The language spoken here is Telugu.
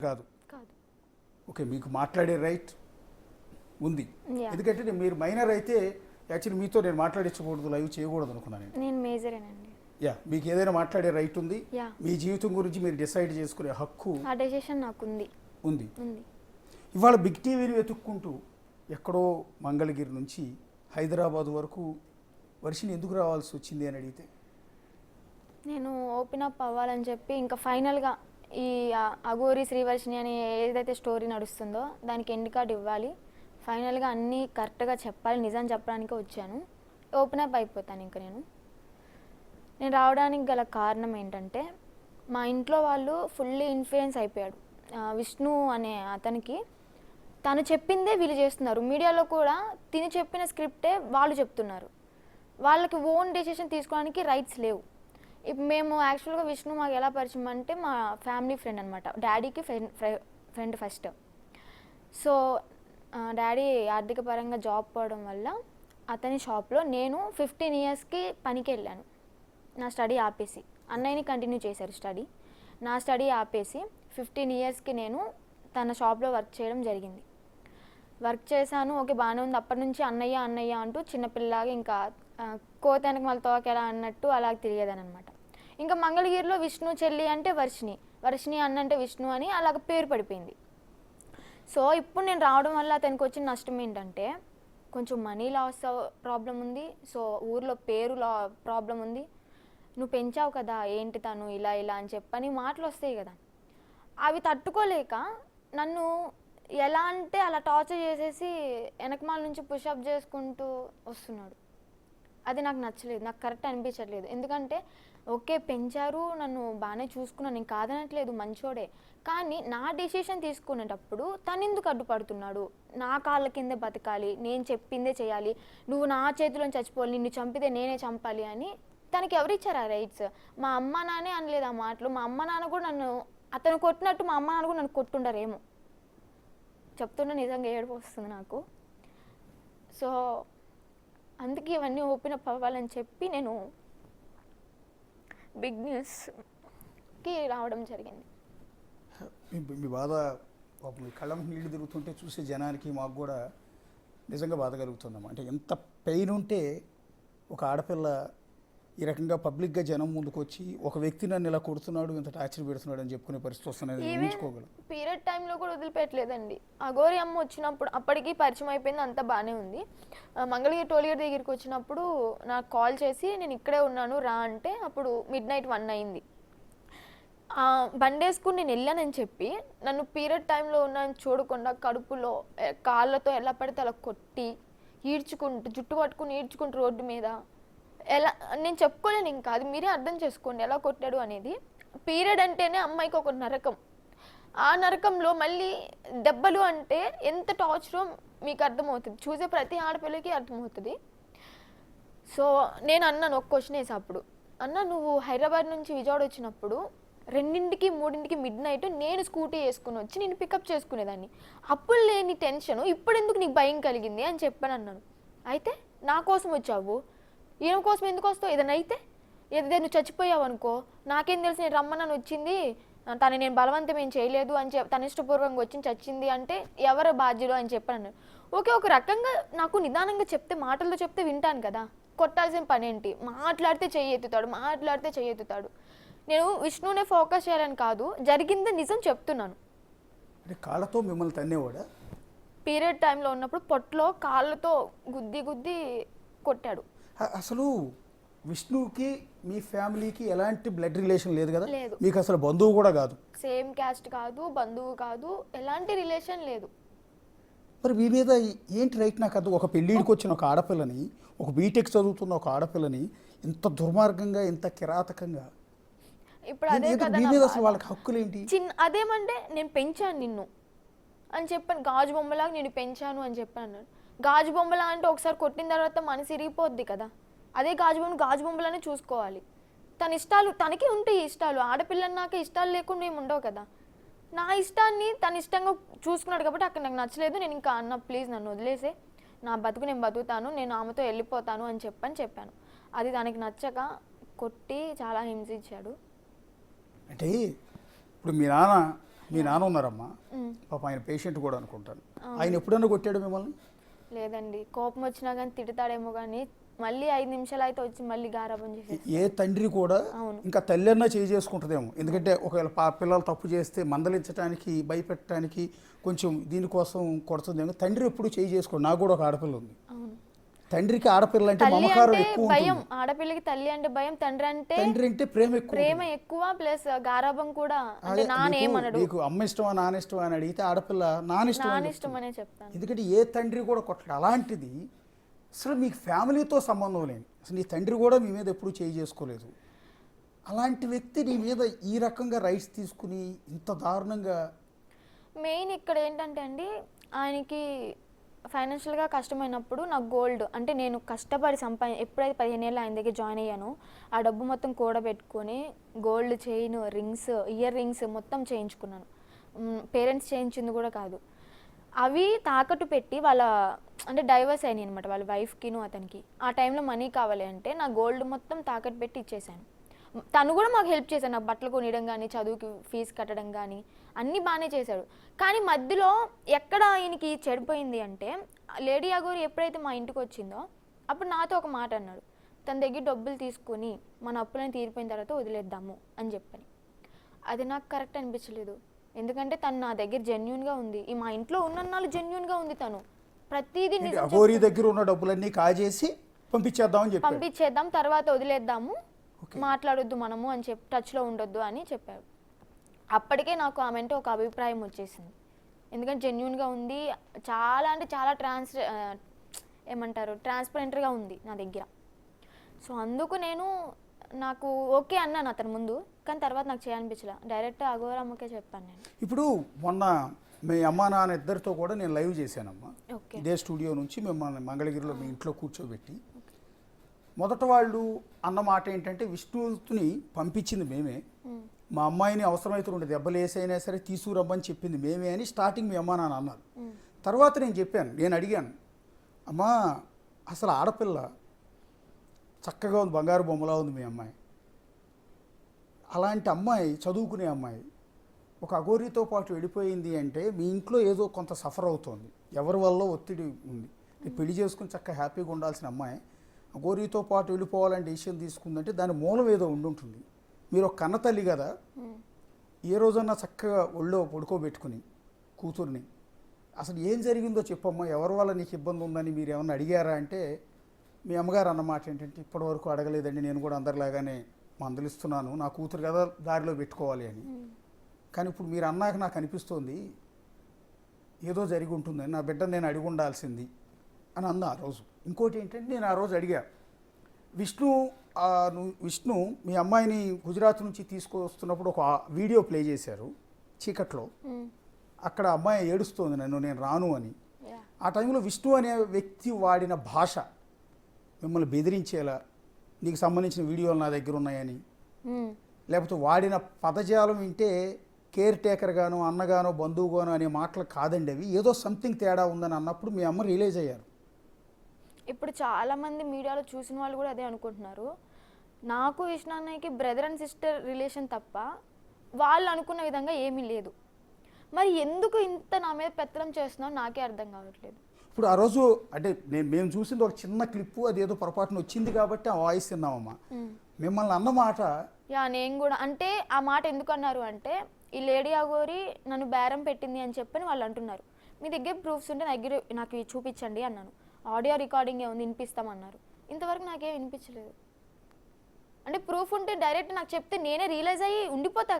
కాదు. కాదు. ఓకే, మీకు మాట్లాడే రైట్ ఉంది. ఎందుకంటే మీరు మైనర్ అయితే యాక్చువల్లీ మీతో నేను మాట్లాడించకూడదు, లైవ్ చేయకూడదు అనుకున్నాను. నేను మేజరేనండి. మీకు ఏదైనా మాట్లాడే రైట్ ఉంది. మీ జీవితం గురించి మీరు డిసైడ్ చేసుకునే హక్కు, ఆ డెసిషన్ నాకు ఉంది. ఇవాళ బిగ్ టీవీని వెతుక్కుంటూ ఎక్కడో మంగళగిరి నుంచి హైదరాబాద్ వరకు వర్షిని ఎందుకు రావాల్సి వచ్చింది అని అడిగితే, నేను ఓపెన్ అప్ అవ్వాలని చెప్పి ఇంకా ఫైనల్గా ఈ అఘోరి శ్రీవర్షిని అని ఏదైతే స్టోరీ నడుస్తుందో దానికి ఎండ్ కార్డ్ ఇవ్వాలి, ఫైనల్గా అన్నీ కరెక్ట్గా చెప్పాలి, నిజం చెప్పడానికి వచ్చాను. ఓపెన్ అప్ అయిపోతాను. ఇంకా నేను రావడానికి గల కారణం ఏంటంటే మా ఇంట్లో వాళ్ళు ఫుల్లీ ఇన్ఫ్లుయెన్స్ అయిపోయాడు. విష్ణు అనే అతనికి తను చెప్పిందే వీళ్ళు చేస్తున్నారు. మీడియాలో కూడా తిని చెప్పిన స్క్రిప్టే వాళ్ళు చెప్తున్నారు. వాళ్ళకి ఓన్ డెసిషన్ తీసుకోవడానికి రైట్స్ లేవు. ఇప్పుడు మేము యాక్చువల్గా విష్ణు మాకు ఎలా పరిచయం అంటే మా ఫ్యామిలీ ఫ్రెండ్ అనమాట. డాడీకి ఫ్రెండ్ ఫస్ట్. సో డాడీ ఆర్థిక పరంగా జాబ్ పోవడం వల్ల అతని షాప్లో నేను 15 ఇయర్స్కి పనికి వెళ్ళాను. నా స్టడీ ఆపేసి, అన్నయ్యని కంటిన్యూ చేశారు స్టడీ, నా స్టడీ ఆపేసి 15 ఇయర్స్కి నేను తన షాప్లో వర్క్ చేయడం జరిగింది. వర్క్ చేశాను, ఓకే బాగానే ఉంది. అప్పటి నుంచి అన్నయ్య అన్నయ్య అంటూ చిన్నపిల్లలాగా ఇంకా కోత వెనక మళ్ళీ తోకెలా అన్నట్టు అలా తిరిగేదాని అనమాట. ఇంకా మంగళగిరిలో విష్ణు చెల్లి అంటే వర్షిని, వర్షిని అన్న అంటే విష్ణు అని అలాగ పేరు పడిపోయింది. సో ఇప్పుడు నేను రావడం వల్ల అతనికి వచ్చిన నష్టం ఏంటంటే కొంచెం మనీ లాస్ ప్రాబ్లం ఉంది. సో ఊర్లో పేరు ప్రాబ్లం ఉంది. నువ్వు పెంచావు కదా ఏంటి తను ఇలా ఇలా అని చెప్పని మాటలు వస్తాయి కదా, అవి తట్టుకోలేక నన్ను ఎలా అంటే అలా టార్చర్ చేసేసి వెనకమాల నుంచి పుషప్ చేసుకుంటూ వస్తున్నాడు. అది నాకు నచ్చలేదు, నాకు కరెక్ట్ అనిపించట్లేదు. ఎందుకంటే ఓకే పెంచారు, నన్ను బాగానే చూసుకున్నాను, నేను కాదనట్లేదు, మంచోడే. కానీ నా డెసిషన్ తీసుకునేటప్పుడు తను ఎందుకు అడ్డుపడుతున్నాడు? నా కాళ్ళ కిందే బతకాలి, నేను చెప్పిందే చేయాలి, నువ్వు నా చేతిలో చచ్చిపోవాలి, నిన్ను చంపితే నేనే చంపాలి అని తనకి ఎవరిచ్చారు ఆ రైట్స్? మా అమ్మ నాన్నే అనలేదు ఆ మాటలు. మా అమ్మ నాన్న కూడా నన్ను అతను కొట్టినట్టు మా అమ్మ నాన్న కూడా నన్ను కొట్టుండరేమో. చెప్తున్నా నిజంగా ఏడుపు వస్తుంది నాకు. సో అందుకే ఇవన్నీ ఓపెన్ అప్ అవ్వాలని చెప్పి నేను బిగ్ న్యూస్కి రావడం జరిగింది. మీ బాధ మీ కళ్ళం నీళ్ళు తిరుగుతుంటే చూసే జనానికి మాకు కూడా నిజంగా బాధ కలుగుతుందమ్మా. అంటే ఎంత పెయిన్ ఉంటే ఒక ఆడపిల్ల ఈ రకంగా పబ్లిక్గా జనం ముందుకు వచ్చి ఒక వ్యక్తి నన్ను ఇలా కొడుతున్నాడు, ఇంత టార్చర్ పెడుతున్నాడు అని చెప్పుకునే పరిస్థితి వస్తున్నది ఊహించుకోగలం. పీరియడ్ టైంలో కూడా వదిలిపెట్టలేదండి. అఘోరి అమ్మ వచ్చినప్పుడు అప్పటికి పరిచయం అయిపోయింది, అంతా బాగానే ఉంది. మంగళగిరి టోల్గేట్ దగ్గరికి వచ్చినప్పుడు నాకు కాల్ చేసి నేను ఇక్కడే ఉన్నాను రా అంటే అప్పుడు మిడ్నైట్ 1 అయింది. బండేసుకుని నేను వెళ్ళానని చెప్పి నన్ను పీరియడ్ టైంలో ఉన్నాను చూడకుండా కడుపులో కాళ్ళతో ఎలా పడితే అలా కొట్టి ఈడ్చుకుంటూ జుట్టు పట్టుకుని ఈడ్చుకుంటూ రోడ్డు మీద ఎలా నేను చెప్పుకోలేను. ఇంకా అది మీరే అర్థం చేసుకోండి ఎలా కొట్టాడు అనేది. పీరియడ్ అంటేనే అమ్మాయికి ఒక నరకం. ఆ నరకంలో మళ్ళీ దెబ్బలు అంటే ఎంత టార్చరో మీకు అర్థమవుతుంది, చూసే ప్రతి ఆడపిల్లకి అర్థమవుతుంది. సో నేను అన్నాను ఒక క్వశ్చన్ వేసి అప్పుడు, అన్న నువ్వు హైదరాబాద్ నుంచి విజయవాడ వచ్చినప్పుడు 2కి 3కి మిడ్నైట్ నేను స్కూటీ వేసుకుని వచ్చి నేను పికప్ చేసుకునేదాన్ని. అప్పుడు లేని టెన్షన్ ఇప్పుడు ఎందుకు నీకు భయం కలిగింది అని చెప్పాను అన్నాను. అయితే నా కోసం వచ్చావు, ఈయన కోసం ఎందుకు వస్తావు? ఏదైనా అయితే ఏదైతే నువ్వు చచ్చిపోయావు అనుకో, నాకేం తెలుసు, నేను రమ్మన్నాను వచ్చింది, తను నేను బలవంతం ఏం చేయలేదు అని తన ఇష్టపూర్వకంగా వచ్చి చచ్చింది అంటే ఎవరు బాధ్యులు అని చెప్పాను. ఓకే ఒక రకంగా నాకు నిదానంగా చెప్తే మాటల్లో చెప్తే వింటాను కదా, కొట్టాల్సిన పని ఏంటి? మాట్లాడితే చెయ్యెత్తుతాడు. నేను విష్ణునే ఫోకస్ చేయాలని కాదు, జరిగిందే నిజం చెప్తున్నాను. కాళ్ళతో మిమ్మల్ని తన్నేవాడా? పీరియడ్ టైంలో ఉన్నప్పుడు పొట్టలో కాళ్ళతో గుద్ది కొట్టాడు. అసలు విష్ణుకి మీ ఫ్యామిలీకి ఎలాంటి బ్లడ్ రిలేషన్ లేదు కదా? లేదు. మీకు అసలు బంధువు కూడా కాదు, సేమ్ క్యాస్ట్ కాదు, బంధువు కాదు, ఎలాంటి రిలేషన్ లేదు. మరి మీ మీద ఏంటి రైట్? నాకు అది ఒక పెళ్ళిడికి వచ్చిన ఒక ఆడపిల్లని, ఒక బీటెక్ చదువుతున్న ఒక ఆడపిల్లని ఇంత దుర్మార్గంగా ఇంత కిరాతకంగా ఇప్పుడు అదే కదా మీ మీద అసలు వాళ్ళకి హక్కులు ఏంటి? అదేమంటే నేను పెంచాను నిన్ను అని చెప్పాను, గాజు బొమ్మలాగా నేను పెంచాను అని చెప్పాను. గాజు బొమ్మలా అంటే ఒకసారి కొట్టిన తర్వాత మనసు ఇరిగిపోద్ది కదా, అదే గాజు బొమ్మలానే చూసుకోవాలి. తన ఇష్టాలు తనకి ఉంటాయి, ఇష్టాలు ఆడపిల్లన్నాక ఇష్టాలు లేకుండా ఏమి ఉండవు కదా. నా ఇష్టాన్ని తన ఇష్టంగా చూసుకున్నాడు కాబట్టి అక్కడ నాకు నచ్చలేదు. నేను ఇంకా అన్న ప్లీజ్ నన్ను వదిలేసే, నా బతుకు నేను బతుకుతాను, నేను ఆమెతో వెళ్ళిపోతాను అని చెప్పాను. అది దానికి నచ్చక కొట్టి చాలా హింసించాడు. అంటే ఇప్పుడు మీ నాన్న మీ నాన్న ఉన్నారమ్మా, ఉమ్. పాప ఆయన పేషెంట్ కూడా అనుకుంటాను. ఆయన ఎప్పుడన్నా కొట్టాడు మిమ్మల్ని? లేదండి, కోపం వచ్చినా కానీ తిడతాడేమో కానీ మళ్ళీ 5 నిమిషాలు అయితే వచ్చి మళ్ళీ గారాబం చేసేసి. ఏ తండ్రి కూడా అవును. ఇంకా తల్లి అన్నా చేయి చేసుకుంటుందేమో, ఎందుకంటే ఒకవేళ పిల్లలు తప్పు చేస్తే మందలించడానికి భయపెట్టడానికి కొంచెం దీనికోసం కొడుతుందేమో. తండ్రి ఎప్పుడు చేయి చేసుకోండి. నాకు కూడా ఒక ఆడపిల్ల ఉంది. అవును. తండ్రికి ఆడపిల్ల అంటే తల్లి మమకారం అంటే ఎక్కువ భయం, ఉంటుంది. ఆడపిల్లకి తల్లి అంటే భయం, తండ్రి అంటే ప్రేమ ఎక్కువ ప్రేమ ఎక్కువ, ప్లస్ గారాబం కూడా. అంటే నానేమనడు, నీకు అమ్మ ఇష్టమా నాన్న ఇష్టమా అని అడిగితే ఆడపిల్ల నానిష్టం నానిష్టం అనే చెప్తాను. ఎందుకంటే ఏ తండ్రి కూడా కొట్టడు. అలాంటిది అసలు మీకు ఫ్యామిలీతో సంబంధం లేని, అసలు నీ తండ్రి కూడా మీ మీద ఎప్పుడూ చేయి చేసుకోలేదు. అలాంటి వ్యక్తి నీ మీద ఈ రకంగా రైట్స్ తీసుకుని ఇంత దారుణంగా. మెయిన్ ఇక్కడ ఏంటంటే అండి, ఆయనకి ఫైనాన్షియల్గా కష్టమైనప్పుడు నాకు గోల్డ్ అంటే నేను కష్టపడి ఎప్పుడైతే 15 ఏళ్ళు ఆయన దగ్గర జాయిన్ అయ్యానో ఆ డబ్బు మొత్తం కూడబెట్టుకొని gold chain, rings, ear rings మొత్తం చేయించుకున్నాను. పేరెంట్స్ చేయించింది కూడా కాదు. అవి తాకట్టు పెట్టి వాళ్ళ అంటే డైవర్స్ అయినాయి అనమాట, వాళ్ళ వైఫ్కిను అతనికి. ఆ టైంలో మనీ కావాలి అంటే నా గోల్డ్ మొత్తం తాకట్టు పెట్టి ఇచ్చేసాను. తను కూడా మాకు హెల్ప్ చేశాడు, నాకు బట్టలు కొనియడం కానీ, చదువుకి ఫీజు కట్టడం కానీ అన్నీ బాగానే చేశాడు. కానీ మధ్యలో ఎక్కడ ఈయనకి చెడిపోయింది అంటే, లేడీ అగోరి ఎప్పుడైతే మా ఇంటికి వచ్చిందో అప్పుడు నాతో ఒక మాట అన్నాడు, తన దగ్గర డబ్బులు తీసుకొని మన అప్పులను తీరిపోయిన తర్వాత వదిలేద్దాము అని చెప్పని. అది నాకు కరెక్ట్ అనిపించలేదు. ఎందుకంటే తను నా దగ్గర జెన్యూన్గా ఉంది, ఈ మా ఇంట్లో ఉన్నన్నాళ్ళు జెన్యూన్గా ఉంది. తను ప్రతిదీ అఘోరీ దగ్గర ఉన్న డబ్బులన్నీ కాజేసి పంపించేద్దామని చెప్పి పంపించేద్దాం, తర్వాత వదిలేద్దాము, మాట్లాడొద్దు మనము అని చెప్పి, టచ్లో ఉండొద్దు అని చెప్పాడు. అప్పటికే నాకు ఆమె అంటే ఒక అభిప్రాయం వచ్చేసింది. ఎందుకంటే జెన్యూన్గా ఉంది, చాలా అంటే చాలా ట్రాన్స్పరెంట్గా ఉంది నా దగ్గర. సో అందుకు నాకు ఓకే అన్నాను అతని ముందు, కానీ తర్వాత నాకు చేయాలనిపించలే. డైరెక్ట్ అఘోరమ్మకే చెప్పాను నేను. ఇప్పుడు మొన్న మీ అమ్మ నాన్న ఇద్దరితో కూడా నేను లైవ్ చేశానమ్మా. ఓకే. ఇదే స్టూడియో నుంచి మిమ్మల్ని మంగళగిరిలో మీ ఇంట్లో కూర్చోబెట్టి మొదట వాళ్ళు అన్న మాట ఏంటంటే, విష్ణుని పంపించింది మేమే, మా అమ్మాయిని అవసరమైతే 2 దెబ్బలు వేసైనా సరే తీసుకురమ్మని చెప్పింది మేమే అని స్టార్టింగ్ మీ అమ్మ నాన్న అన్నారు. తర్వాత నేను చెప్పాను, నేను అడిగాను, అమ్మా అసలు ఆడపిల్ల చక్కగా ఉంది, బంగారు బొమ్మలా ఉంది మీ అమ్మాయి. అలాంటి అమ్మాయి, చదువుకునే అమ్మాయి ఒక అఘోరీతో పాటు వెళ్ళిపోయింది అంటే మీ ఇంట్లో ఏదో కొంత సఫర్ అవుతోంది, ఎవరి వల్ల ఒత్తిడి ఉంది. పెళ్లి చేసుకుని చక్కగా హ్యాపీగా ఉండాల్సిన అమ్మాయి అఘోరీతో పాటు వెళ్ళిపోవాలని డెసిషన్ తీసుకుందంటే దాని మూలం ఏదో ఉండుంటుంది. మీరు ఒక కన్న తల్లి కదా, ఏ రోజన్నా చక్కగా ఒళ్ళో పడుకోబెట్టుకుని కూతుర్ని అసలు ఏం జరిగిందో చెప్పమ్మా, ఎవరి వల్ల నీకు ఇబ్బంది ఉందని మీరు ఏమన్నా అడిగారా అంటే మీ అమ్మగారు అన్నమాట ఏంటంటే, ఇప్పటివరకు అడగలేదండి, నేను కూడా అందరిలాగానే మందలిస్తున్నాను, నా కూతురు కదా దారిలో పెట్టుకోవాలి అని. కానీ ఇప్పుడు మీరు అన్నాక నాకు అనిపిస్తోంది ఏదో జరిగి ఉంటుందని, నా బిడ్డను నేను అడిగి ఉండాల్సింది అని అంది ఆ రోజు. ఇంకోటి ఏంటంటే, నేను ఆ రోజు అడిగా, విష్ణు మీ అమ్మాయిని గుజరాత్ నుంచి తీసుకొస్తున్నప్పుడు ఒక వీడియో ప్లే చేశారు చీకట్లో. అక్కడ అమ్మాయి ఏడుస్తోంది నేను రాను అని. ఆ టైంలో విష్ణు అనే వ్యక్తి వాడిన భాష మిమ్మల్ని బెదిరించేలా, నీకు సంబంధించిన వీడియోలు నా దగ్గర ఉన్నాయని, లేకపోతే వాడిన పదజాలం వింటే కేర్ టేకర్గానో అన్నగానో బంధువుగానో అనే మాటలు కాదండి అవి, ఏదో సంథింగ్ తేడా ఉందని అన్నప్పుడు మీ అమ్మ రియలైజ్ అయ్యారు. ఇప్పుడు చాలామంది మీడియాలో చూసిన వాళ్ళు కూడా అదే అనుకుంటున్నారు. నాకు విష్ణు అన్నయ్యకి బ్రదర్ అండ్ సిస్టర్ రిలేషన్ తప్ప వాళ్ళు అనుకున్న విధంగా ఏమీ లేదు. మరి ఎందుకు ఇంత నా మీద పెత్తనం చేస్తున్నావు నాకే అర్థం కావట్లేదు. ఇప్పుడు ఆ రోజు అంటే మేము చూసింది ఒక చిన్న క్లిప్పు, అది ఏదో పొరపాటున వచ్చింది కాబట్టి ఆ వాయిస్ తిన్నామమ్మా. మిమ్మల్ని అన్నమాట నేను కూడా అంటే ఆ మాట ఎందుకు అన్నారు అంటే, ఈ లేడీ అఘోరి నన్ను బేరం పెట్టింది అని చెప్పని వాళ్ళు అంటున్నారు. మీ దగ్గర ప్రూఫ్స్ ఉంటే నాకు ఇవి చూపించండి అన్నాను. ఆడియో రికార్డింగ్ ఏముంది వినిపిస్తామన్నారు. ఇంతవరకు నాకేం వినిపించలేదు. అంటే ప్రూఫ్ ఉంటే డైరెక్ట్ నాకు చెప్తే నేనే రియలైజ్ అయ్యి ఉండిపోతా.